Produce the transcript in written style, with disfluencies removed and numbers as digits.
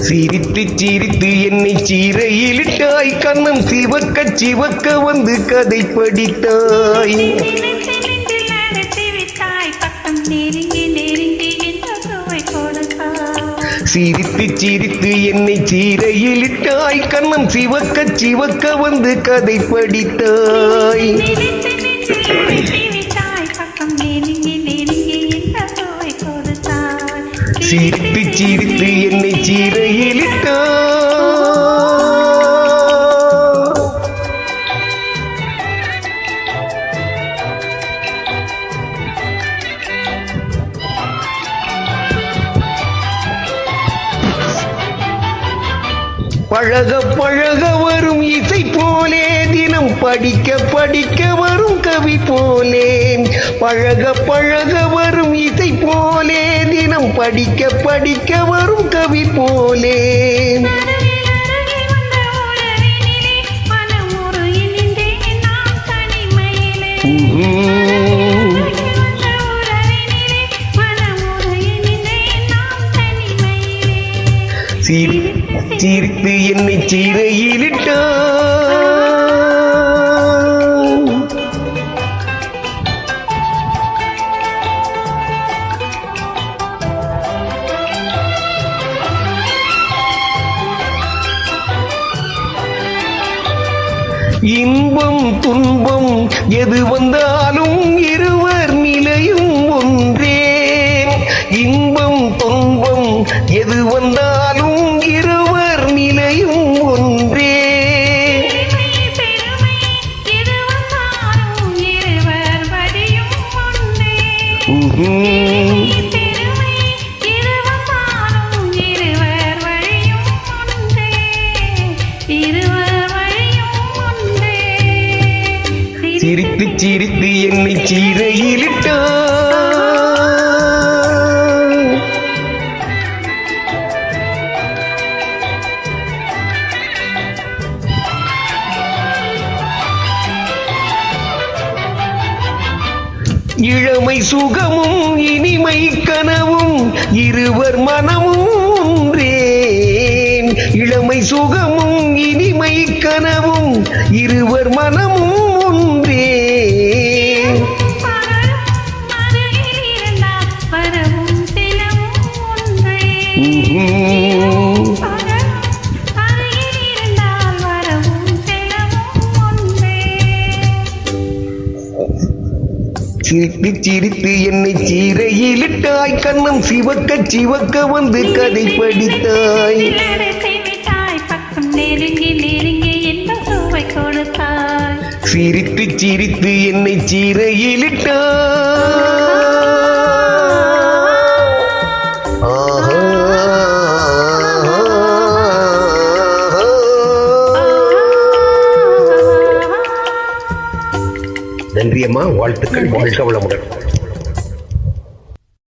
சிரித்து சிரித்து என்னை சீரையிலிட்டாய், கண்ணம் சிவக்க சிவக்க வந்து கதை படித்தாய். சிரித்து சிரித்து என்னை சீரையிலிட்டாய், கண்ணம் சிவக்க சிவக்க வந்து கதை படித்தாய். சிரித்து சிரித்து என்னை சீரையிலிட்டாய். பழக பழக வரும் இசை போலே, தினம் படிக்க படிக்க வரும் கவி போலே. பழக பழக வரும் இசை போலே, தினம் படிக்க படிக்க வரும் கவி போலே. சிரித்து என்னை சீரையிலிட்டாய். இன்பம் துன்பம் எது வந்தாலும் இருவர் நிலையும் ஒன்றே. இன்பம் துன்பம் எது வந்தாலும் இருவர் நிலையும் ஒன்றே. சிரித்து சிரித்து என்னை சீரையிலிட்டாய். இளமை சுகமும் இனிமை கனவும் இருவர் மனமும் ஒன்றே. இளமை சுகமும் இனிமை கனவும் இருவர் மனமும் ஒன்றே. சிரித்து சிரித்து என்னை சீரையிலிட்டாய், கண்ணம் சிவக்க சிவக்க வந்து கதை படித்தாய். சிரித்து சிரித்து என்னை சீரையிலிட்டாய். நன்றி அம்மா, வாழ்த்துக்கள், வாழ்க வளமுடன்.